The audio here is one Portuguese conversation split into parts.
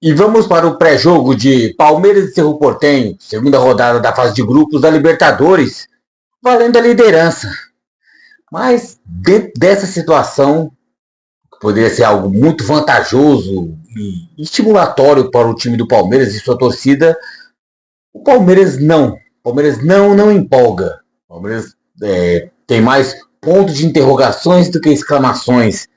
E vamos para o pré-jogo de Palmeiras e Cerro Porteño, segunda rodada da fase de grupos da Libertadores, valendo a liderança. Mas dentro dessa situação, que poderia ser algo muito vantajoso e estimulatório para o time do Palmeiras e sua torcida, o Palmeiras não empolga. O Palmeiras tem mais pontos de interrogações do que exclamações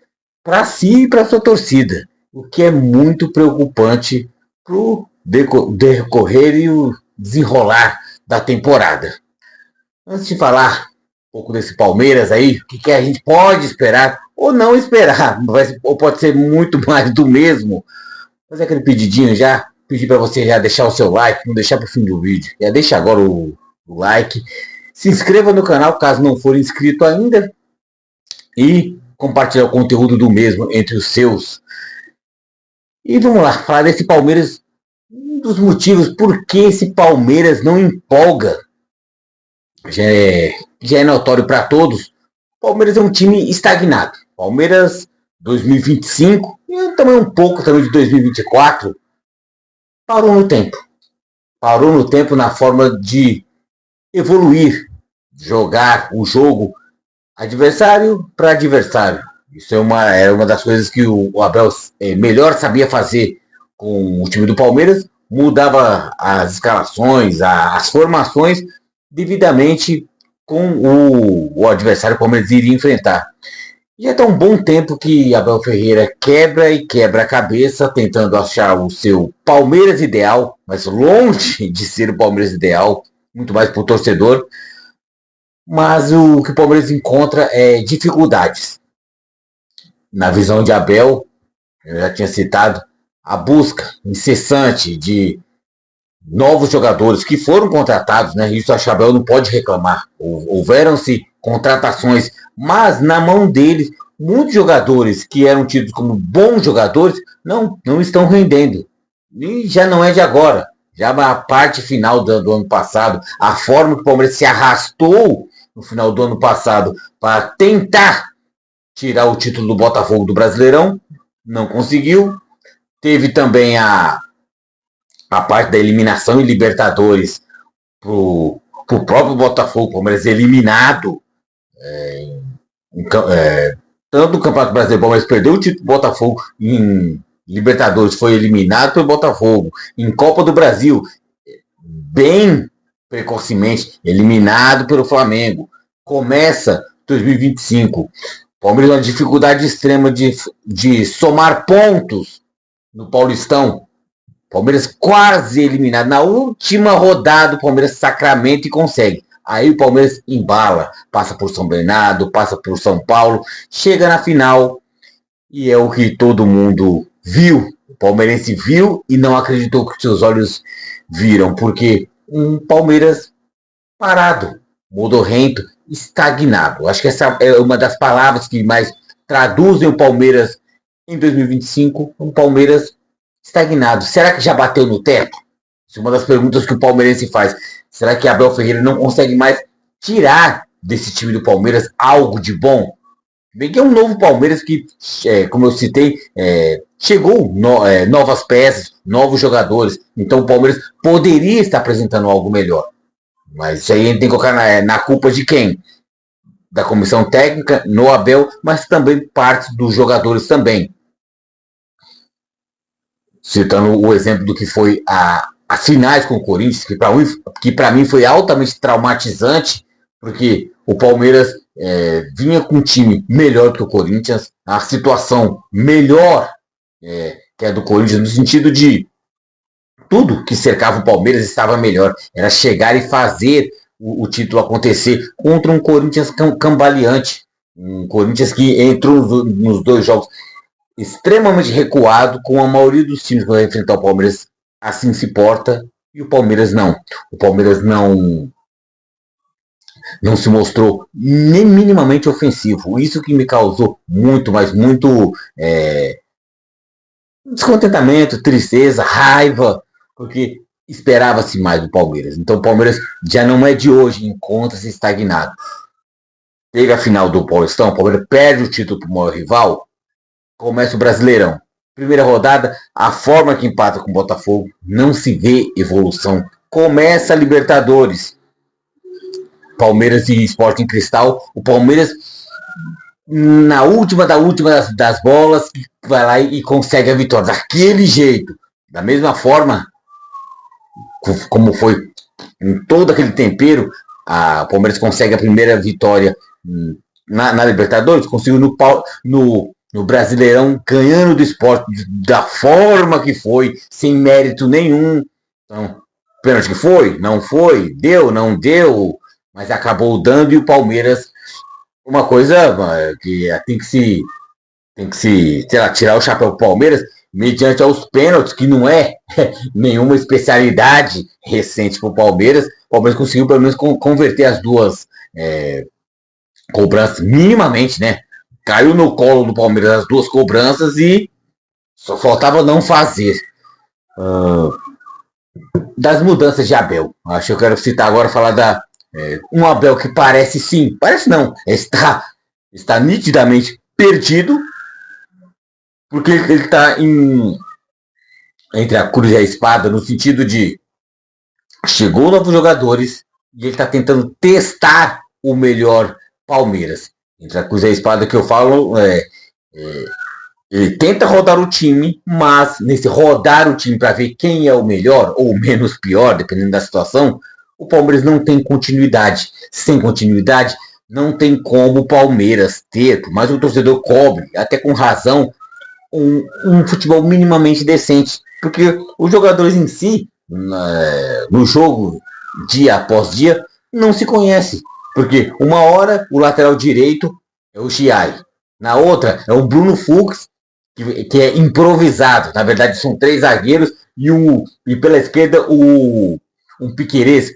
para si e para sua torcida, o que é muito preocupante para o decorrer e o desenrolar da temporada. Antes de falar um pouco desse Palmeiras aí, o que a gente pode esperar ou não esperar, ou pode ser muito mais do mesmo, fazer aquele pedidinho já, pedir para você já deixar o seu like, não deixar para o fim do vídeo, já deixa agora o like, se inscreva no canal caso não for inscrito ainda e compartilhar o conteúdo do mesmo entre os seus. E vamos lá, falar desse Palmeiras, um dos motivos por que esse Palmeiras não empolga. Já é notório para todos, o Palmeiras é um time estagnado. Palmeiras 2025 e também um pouco também de 2024 parou no tempo. Parou no tempo na forma de evoluir, jogar o jogo adversário para adversário. Isso era uma das coisas que o Abel melhor sabia fazer com o time do Palmeiras. Mudava as escalações, as formações devidamente com o adversário que o Palmeiras iria enfrentar. Já está um bom tempo que Abel Ferreira quebra a cabeça tentando achar o seu Palmeiras ideal, mas longe de ser o Palmeiras ideal, muito mais para o torcedor. Mas o que o Palmeiras encontra é dificuldades. Na visão de Abel, eu já tinha citado, a busca incessante de novos jogadores que foram contratados, né? Isso a Abel não pode reclamar. Houveram-se contratações, mas na mão deles, muitos jogadores que eram tidos como bons jogadores não estão rendendo. E já não é de agora. Já a parte final do ano passado, a forma que o Palmeiras se arrastou no final do ano passado para tentar tirar o título do Botafogo do Brasileirão, não conseguiu. Teve também a parte da eliminação em Libertadores pro próprio Botafogo, o Palmeiras eliminado. Tanto no Campeonato Brasileiro, o Palmeiras perdeu o título do Botafogo, em Libertadores foi eliminado pelo Botafogo, em Copa do Brasil, bem precocemente, eliminado pelo Flamengo. Começa 2025. Palmeiras uma dificuldade extrema de somar pontos no Paulistão. Palmeiras quase eliminado. Na última rodada, o Palmeiras sacramenta e consegue. Aí o Palmeiras embala. Passa por São Bernardo, passa por São Paulo. Chega na final. E é o que todo mundo viu. O palmeirense viu e não acreditou que seus olhos viram. Porque um Palmeiras parado, modorrento, estagnado. Acho que essa é uma das palavras que mais traduzem o Palmeiras em 2025. Um Palmeiras estagnado. Será que já bateu no teto? Essa é uma das perguntas que o palmeirense faz. Será que Abel Ferreira não consegue mais tirar desse time do Palmeiras algo de bom? Bem que é um novo Palmeiras que, como eu citei, chegou novas peças, novos jogadores. Então o Palmeiras poderia estar apresentando algo melhor. Mas isso aí a gente tem que colocar na culpa de quem? Da comissão técnica, no Abel, mas também parte dos jogadores também. Citando o exemplo do que foi as finais com o Corinthians, que para mim foi altamente traumatizante, porque o Palmeiras vinha com um time melhor que o Corinthians, a situação melhor que a do Corinthians, no sentido de tudo que cercava o Palmeiras estava melhor. Era chegar e fazer o título acontecer contra um Corinthians cambaleante. Um Corinthians que entrou nos dois jogos extremamente recuado, com a maioria dos times que vai enfrentar o Palmeiras assim se porta, e o Palmeiras não. O Palmeiras não se mostrou nem minimamente ofensivo. Isso que me causou muito, mas muito descontentamento, tristeza, raiva, porque esperava-se mais do Palmeiras. Então o Palmeiras já não é de hoje, encontra-se estagnado. Teve a final do Paulistão, o Palmeiras perde o título para o maior rival, começa o Brasileirão. primeira rodada, a forma que empata com o Botafogo, não se vê evolução. Começa a Libertadores, Palmeiras e Sporting Cristal, o Palmeiras na última das bolas, vai lá e consegue a vitória, daquele jeito, da mesma forma como foi em todo aquele tempero, a Palmeiras consegue a primeira vitória na Libertadores, conseguiu no Brasileirão, ganhando do Sport da forma que foi, sem mérito nenhum. Então, pênalti que foi, não foi, deu, não deu, mas acabou dando, e o Palmeiras, uma coisa que tem que se, sei lá, tirar o chapéu pro Palmeiras, mediante aos pênaltis, que não é nenhuma especialidade recente pro Palmeiras. O Palmeiras conseguiu pelo menos converter as duas cobranças minimamente, né? Caiu no colo do Palmeiras as duas cobranças e só faltava não fazer. Das mudanças de Abel, acho que eu quero citar agora, falar um Abel que parece sim, parece não, está nitidamente perdido, porque ele está entre a cruz e a espada, no sentido de chegou novos jogadores e ele está tentando testar o melhor Palmeiras. Entre a cruz e a espada que eu falo, ele tenta rodar o time, mas nesse rodar o time para ver quem é o melhor ou o menos pior, dependendo da situação, o Palmeiras não tem continuidade. Sem continuidade, não tem como o Palmeiras ter, por mais o torcedor cobre, até com razão, um futebol minimamente decente. Porque os jogadores em si, no jogo, dia após dia, não se conhecem. Porque uma hora o lateral direito é o Giai, na outra é o Bruno Fux, que é improvisado. Na verdade, são 3 zagueiros e pela esquerda um Piquerez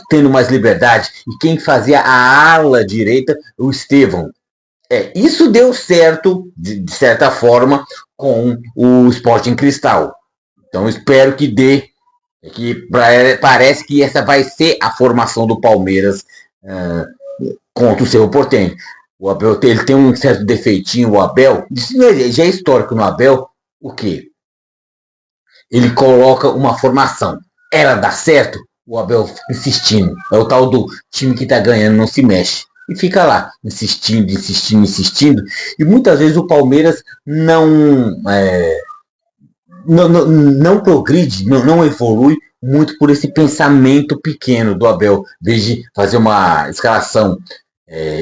tendo mais liberdade. E quem fazia a ala direita, o Estevão. Isso deu certo, de certa forma, com o Sporting Cristal. Então espero que dê, parece que essa vai ser a formação do Palmeiras contra o Cerro Porteño. O Abel ele tem um certo defeitinho, o Abel, já é histórico no Abel, o quê? Ele coloca uma formação, ela dá certo, o Abel fica insistindo, é o tal do time que tá ganhando, não se mexe, e fica lá, insistindo, e muitas vezes o Palmeiras não progride, não evolui muito por esse pensamento pequeno do Abel, desde fazer uma escalação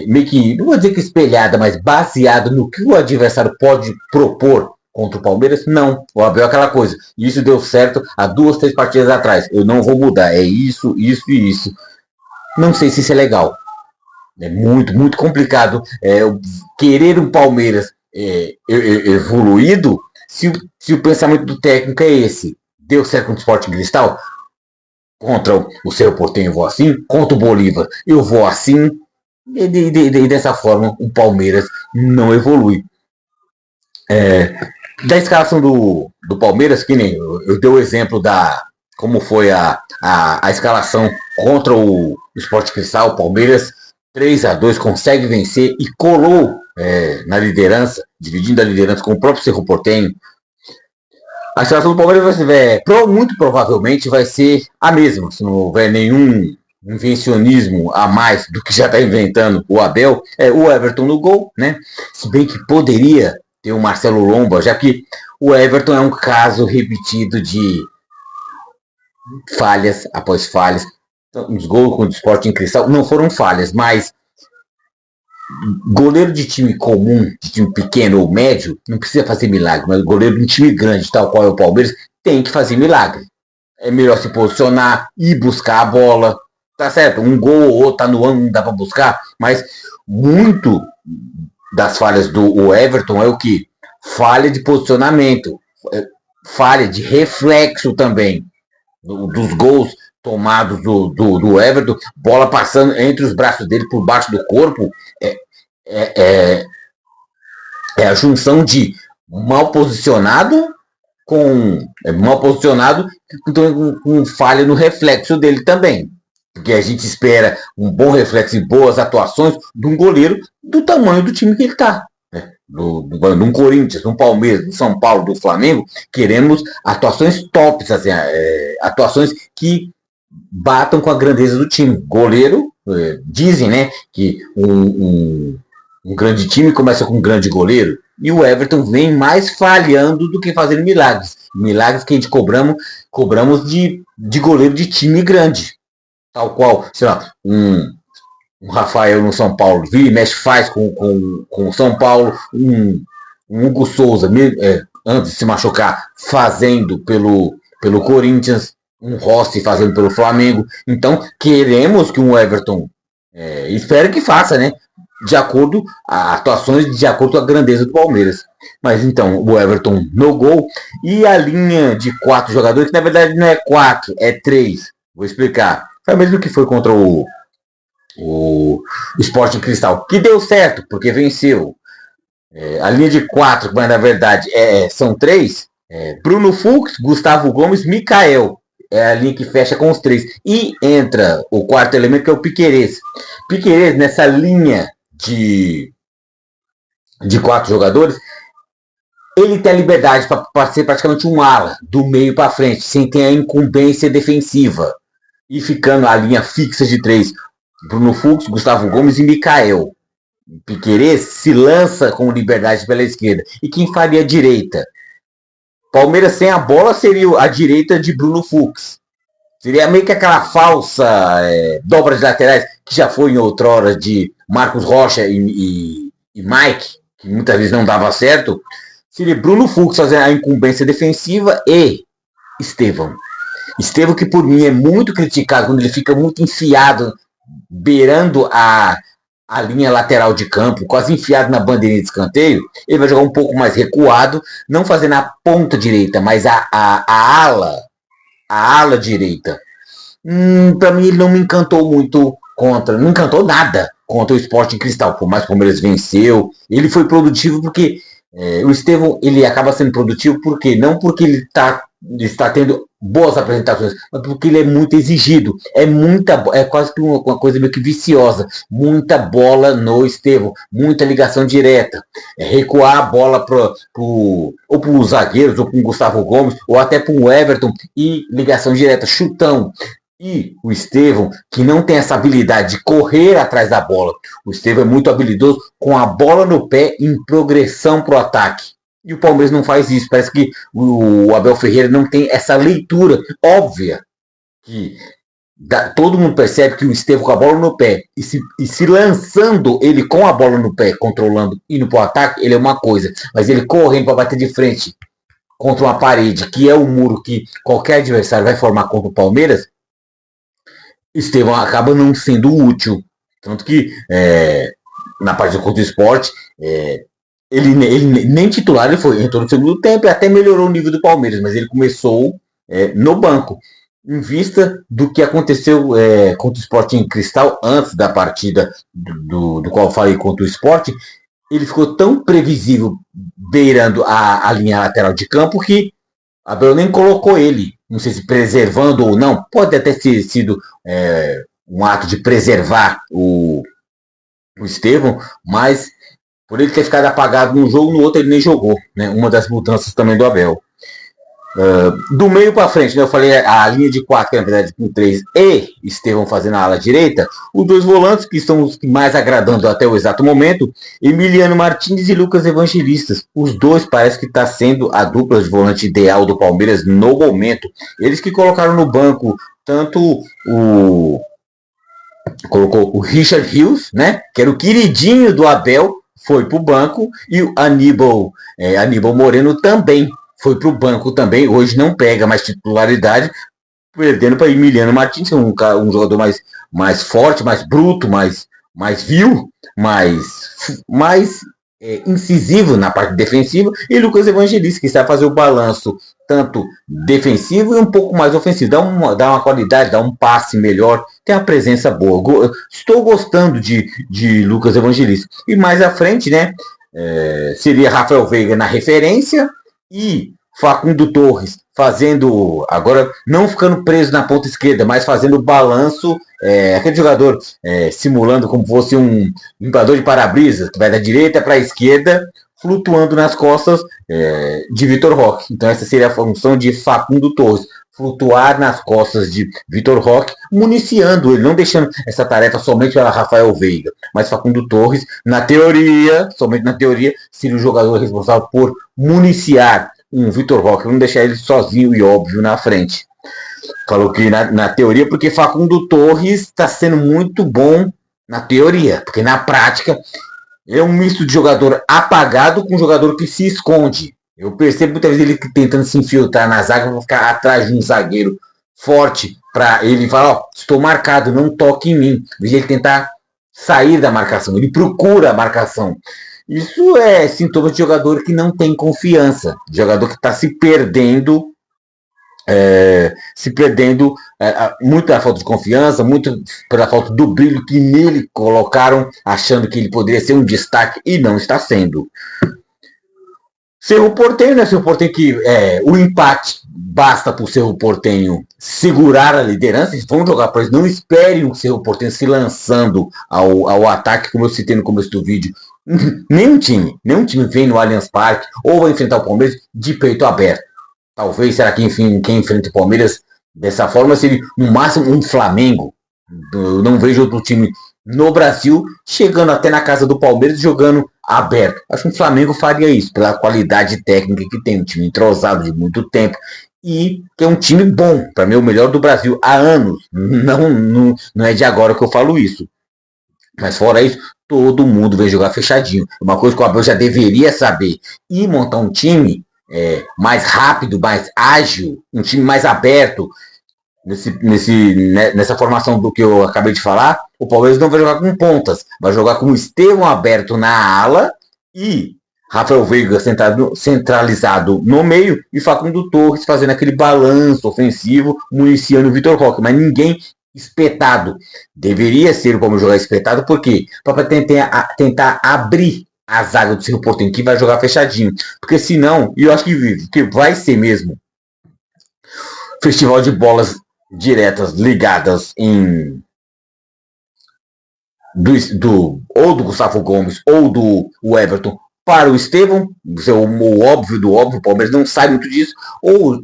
meio que, não vou dizer que espelhada, mas baseado no que o adversário pode propor contra o Palmeiras. Não, o Abel é aquela coisa, isso deu certo há 2, 3 partidas atrás, eu não vou mudar, é isso e isso. Não sei se isso é legal, é muito complicado querer um Palmeiras evoluído se o pensamento do técnico é esse. Deu certo com o Sporting Cristal, contra o Cerro Porteño eu vou assim, contra o Bolívar eu vou assim, e dessa forma o Palmeiras não evolui. Da escalação do Palmeiras, que nem eu dei o exemplo como foi a escalação contra o Sporting Cristal, o Palmeiras 3-2 consegue vencer e colou na liderança, dividindo a liderança com o próprio Cerro Porteño. A escalação do Palmeiras muito provavelmente vai ser a mesma, se não houver nenhum invencionismo a mais do que já está inventando o Abel. O Everton no gol, né? Se bem que poderia ter o Marcelo Lomba, já que o Everton é um caso repetido de falhas após falhas. Então, os gols contra o Sporting Cristal não foram falhas, mas goleiro de time comum, de time pequeno ou médio, não precisa fazer milagre, mas goleiro de um time grande, tal qual é o Palmeiras, tem que fazer milagre. É melhor se posicionar e buscar a bola, tá certo? Um gol ou outro tá no ângulo, não dá para buscar, mas muito das falhas do Everton é o que? Falha de posicionamento, falha de reflexo também, dos gols tomados do Everton, bola passando entre os braços dele por baixo do corpo, é a junção de mal posicionado com falha no reflexo dele também. Porque a gente espera um bom reflexo e boas atuações de um goleiro do tamanho do time que ele está. do Corinthians, do Palmeiras, do São Paulo, do Flamengo, queremos atuações tops, assim, atuações que batam com a grandeza do time. Goleiro, dizem, né, que um grande time começa com um grande goleiro, e o Everton vem mais falhando do que fazendo milagres. Milagres que a gente cobramos de goleiro de time grande. Tal qual, sei lá, um Rafael no São Paulo, vira e mexe, faz com o São Paulo, um Hugo Souza, antes de se machucar, fazendo pelo Corinthians, um Rossi fazendo pelo Flamengo. Então, queremos que um Everton, espero que faça, né? Atuações de acordo com a grandeza do Palmeiras. Mas então, o Everton no gol, e a linha de 4 jogadores, que na verdade não é 4, é 3. Vou explicar. Foi o mesmo que foi contra o Sporting Cristal, que deu certo, porque venceu. A linha de 4, mas na verdade são 3. Bruno Fux, Gustavo Gomes, Mikael. É a linha que fecha com os 3. E entra o quarto elemento, que é o Piquerez. Piquerez, nessa linha de 4 jogadores, ele tem a liberdade para ser praticamente um ala, do meio para frente, sem ter a incumbência defensiva. E ficando a linha fixa de 3. Bruno Fux, Gustavo Gomes e Mikael. Piquerez se lança com liberdade pela esquerda. E quem faria a direita? Palmeiras sem a bola seria a direita de Bruno Fux. Seria meio que aquela falsa dobra de laterais que já foi em outrora de Marcos Rocha e Mike, que muitas vezes não dava certo. Seria Bruno Fux fazendo a incumbência defensiva e Estevão. Estevão, que por mim é muito criticado quando ele fica muito enfiado, beirando a linha lateral de campo, quase enfiado na bandeirinha de escanteio. Ele vai jogar um pouco mais recuado, não fazendo a ponta direita, mas a ala direita. Para mim ele não me encantou muito não encantou nada contra o Sporting Cristal, por mais que o Palmeiras venceu. Ele foi produtivo porque o Estevão, ele acaba sendo produtivo porque não porque ele está tendo boas apresentações, mas porque ele é muito exigido. É quase que uma coisa meio que viciosa. Muita bola no Estevão, muita ligação direta. Recuar a bola ou para os zagueiros, ou para o Gustavo Gomes, ou até para o Everton, e ligação direta, chutão. E o Estevão, que não tem essa habilidade de correr atrás da bola. O Estevão é muito habilidoso com a bola no pé em progressão para o ataque. E o Palmeiras não faz isso. Parece que o Abel Ferreira não tem essa leitura óbvia. Que todo mundo percebe que o Estevão com a bola no pé e se lançando ele com a bola no pé, controlando, indo para o ataque, ele é uma coisa. Mas ele correndo para bater de frente contra uma parede, que é o muro que qualquer adversário vai formar contra o Palmeiras, Estevão acaba não sendo útil. Tanto que na partida contra o Sport, ele nem titular, ele entrou no segundo tempo e até melhorou o nível do Palmeiras, mas ele começou no banco. Em vista do que aconteceu contra o Sporting Cristal, antes da partida do qual eu falei contra o Sport, ele ficou tão previsível beirando a linha lateral de campo que a Abel nem colocou ele. Não sei se preservando ou não, pode até ter sido um ato de preservar o Estevão, mas por ele ter ficado apagado num jogo, no outro ele nem jogou, né? Uma das mudanças também do Abel. Do meio para frente, né? Eu falei a linha de 4, que na verdade com 3 e Estevão fazendo a ala direita. Os dois volantes, que estão os mais agradando até o exato momento, Emiliano Martins e Lucas Evangelistas. Os dois parece que está sendo a dupla de volante ideal do Palmeiras no momento. Eles que colocaram no banco tanto colocou o Richard Rios, né? Que era o queridinho do Abel, foi para o banco, e o Aníbal Moreno também foi para o banco também. Hoje não pega mais titularidade, perdendo para Emiliano Martins, um jogador mais forte, mais bruto, mais vil, mais incisivo na parte defensiva, e Lucas Evangelista, que sabe fazer o balanço tanto defensivo e um pouco mais ofensivo, dá uma qualidade, dá um passe melhor, tem uma presença boa. Estou gostando de Lucas Evangelista. E mais à frente, né, seria Rafael Veiga na referência e Facundo Torres fazendo, agora não ficando preso na ponta esquerda, mas fazendo o balanço, aquele jogador simulando como fosse um limpador de para-brisas, que vai da direita para a esquerda, flutuando nas costas de Vitor Roque. Então essa seria a função de Facundo Torres, flutuar nas costas de Vitor Roque, municiando ele, não deixando essa tarefa somente para Rafael Veiga. Mas Facundo Torres, na teoria, somente na teoria, seria o jogador responsável por municiar um Vitor Roque, não deixar ele sozinho e óbvio na frente. Falou que na teoria, porque Facundo Torres está sendo muito bom na teoria, porque na prática é um misto de jogador apagado com jogador que se esconde. Eu percebo muitas vezes ele tentando se infiltrar na zaga para ficar atrás de um zagueiro forte, para ele falar, ó, estou marcado, não toque em mim. Em vez de ele tentar sair da marcação, ele procura a marcação. Isso é sintoma de jogador que não tem confiança, de jogador que está se perdendo muito pela falta de confiança, muito pela falta do brilho que nele colocaram, achando que ele poderia ser um destaque e não está sendo. Cerro Porteño, né? Cerro Porteño que o empate basta para o Cerro Porteño segurar a liderança. Eles vão jogar para eles. Não esperem o Cerro Porteño se lançando ao ataque, como eu citei no começo do vídeo. Nenhum time vem no Allianz Parque ou vai enfrentar o Palmeiras de peito aberto. Talvez, será que enfim, quem enfrenta o Palmeiras dessa forma seria no máximo um Flamengo. Eu não vejo outro time no Brasil chegando até na casa do Palmeiras jogando aberto. Acho que o Flamengo faria isso, pela qualidade técnica que tem, um time entrosado de muito tempo e que é um time bom, para mim o melhor do Brasil há anos. Não é de agora que eu falo isso. Mas fora isso, todo mundo vem jogar fechadinho. Uma coisa que o Abel já deveria saber. E montar um time mais rápido, mais ágil, um time mais aberto. Nessa formação do que eu acabei de falar, o Palmeiras não vai jogar com pontas, vai jogar com o Estevão aberto na ala e Rafael Veiga centralizado no meio e Facundo Torres fazendo aquele balanço ofensivo, municiando o Vitor Roque, mas ninguém espetado. Deveria ser o Palmeiras jogar espetado, por quê? Para tentar abrir a zaga do Cerro Porteño, que vai jogar fechadinho, porque senão, e eu acho que vai ser mesmo festival de bolas diretas ligadas ou do Gustavo Gomes ou do Everton para o Estevão, o óbvio do óbvio, o Palmeiras não sabe muito disso, ou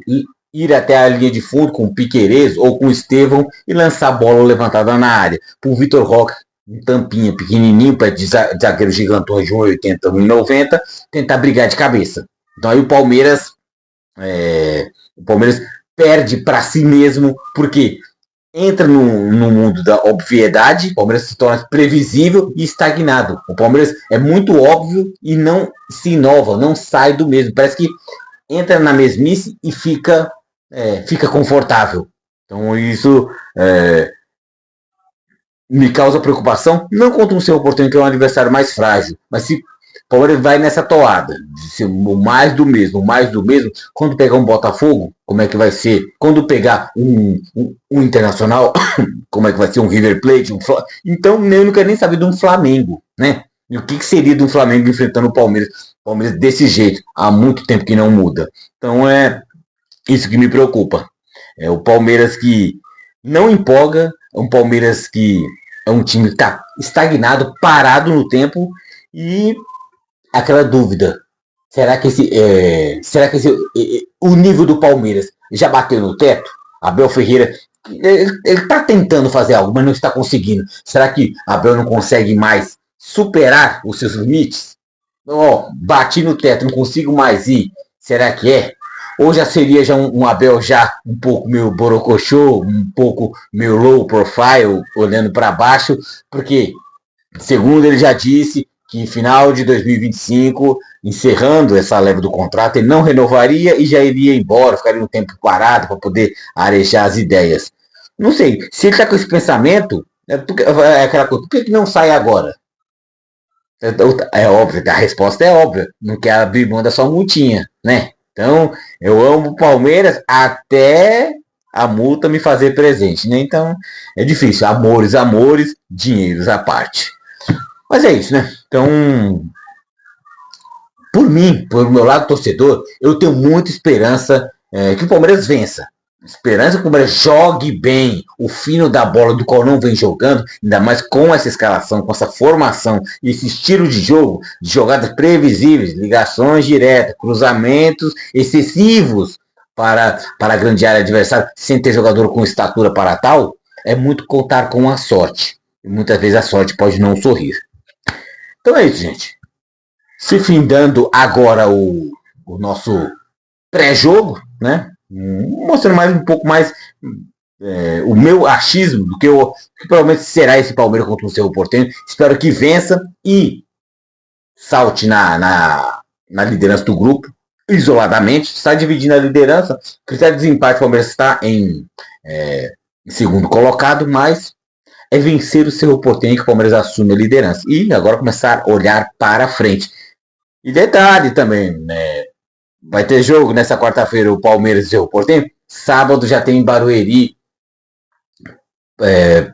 ir até a linha de fundo com o Piquerez ou com o Estevão e lançar a bola levantada na área. Para o Vitor Roque, um tampinha pequenininho para zagueiro gigantões de 1,80, 1,90, tentar brigar de cabeça. Então aí o Palmeiras perde para si mesmo, porque entra no mundo da obviedade, o Palmeiras se torna previsível e estagnado. O Palmeiras é muito óbvio e não se inova, não sai do mesmo. Parece que entra na mesmice e fica confortável. Então isso me causa preocupação, não contra um Cerro Porteño, que é um adversário mais frágil, mas se o Palmeiras vai nessa toada, de ser mais do mesmo, quando pegar um Botafogo, como é que vai ser? Quando pegar um Internacional, como é que vai ser? Um River Plate? Então, eu não quero nem saber de um Flamengo, né? E o que seria de um Flamengo enfrentando o Palmeiras desse jeito? Há muito tempo que não muda. Então, é isso que me preocupa. É o Palmeiras que não empolga, é um Palmeiras que é um time que está estagnado, parado no tempo e aquela dúvida, será que o nível do Palmeiras já bateu no teto? Abel Ferreira, ele está tentando fazer algo, mas não está conseguindo. Será que Abel não consegue mais superar os seus limites? Bati no teto, não consigo mais ir. Será que é? Ou já seria um Abel já um pouco meio borocochô, um pouco meio low profile, olhando para baixo, porque, segundo ele já disse, que final de 2025, encerrando essa leva do contrato, ele não renovaria e já iria embora, ficaria um tempo parado para poder arejar as ideias. Não sei, se ele está com esse pensamento, aquela coisa, por que não sai agora? É óbvio, a resposta é óbvia, não quer abrir mão da sua multinha, né? Então, eu amo o Palmeiras até a multa me fazer presente, né? Então, é difícil, amores, dinheiros à parte. Mas é isso, né? Então, por mim, por meu lado torcedor, eu tenho muita esperança que o Palmeiras vença. Esperança que o Palmeiras jogue bem o fino da bola, do qual não vem jogando, ainda mais com essa escalação, com essa formação e esse estilo de jogo, de jogadas previsíveis, ligações diretas, cruzamentos excessivos para a grande área adversária, sem ter jogador com estatura para tal, é muito contar com a sorte. E muitas vezes a sorte pode não sorrir. Então é isso, gente. Se findando agora o nosso pré-jogo, né? Mostrando mais um pouco mais o meu achismo do que provavelmente será esse Palmeiras contra o Cerro Porteño. Espero que vença e salte na liderança do grupo, isoladamente. Está dividindo a liderança. Critério de desempate, o Palmeiras está em segundo colocado, mas é vencer o Cerro Porteño que o Palmeiras assume a liderança. E agora começar a olhar para frente. E detalhe também, né? Vai ter jogo nessa quarta-feira, o Palmeiras e o Cerro Porteño. Sábado já tem em Barueri,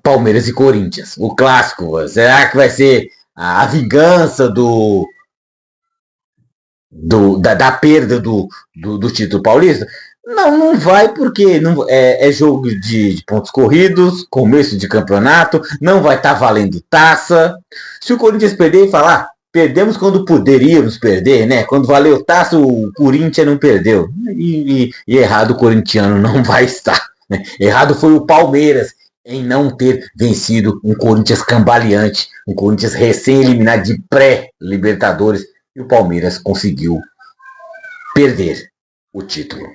Palmeiras e Corinthians. O clássico. Será que vai ser a vingança da perda do título paulista? Não vai, porque é jogo de pontos corridos, começo de campeonato, não vai estar valendo taça. Se o Corinthians perder e falar, perdemos quando poderíamos perder, né? Quando valeu taça, o Corinthians não perdeu. E errado o corintiano não vai estar. Né? Errado foi o Palmeiras em não ter vencido um Corinthians cambaleante, um Corinthians recém-eliminado de pré-Libertadores, e o Palmeiras conseguiu perder o título.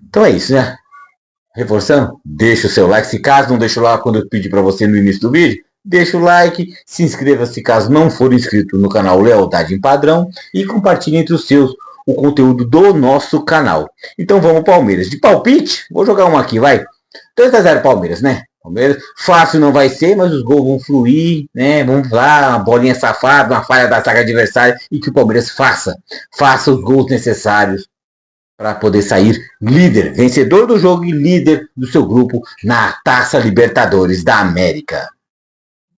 Então é isso, né? Reforçando, deixa o seu like. Se caso não deixou lá quando eu pedi para você no início do vídeo, deixa o like, se inscreva se caso não for inscrito no canal Lealdade em Padrão e compartilhe entre os seus o conteúdo do nosso canal. Então vamos, Palmeiras. De palpite, vou jogar um aqui, vai. 2-0 Palmeiras, né? Palmeiras, fácil não vai ser, mas os gols vão fluir, né? Vamos lá, uma bolinha safada, uma falha da zaga adversária e que o Palmeiras faça os gols necessários para poder sair líder, vencedor do jogo e líder do seu grupo na Taça Libertadores da América.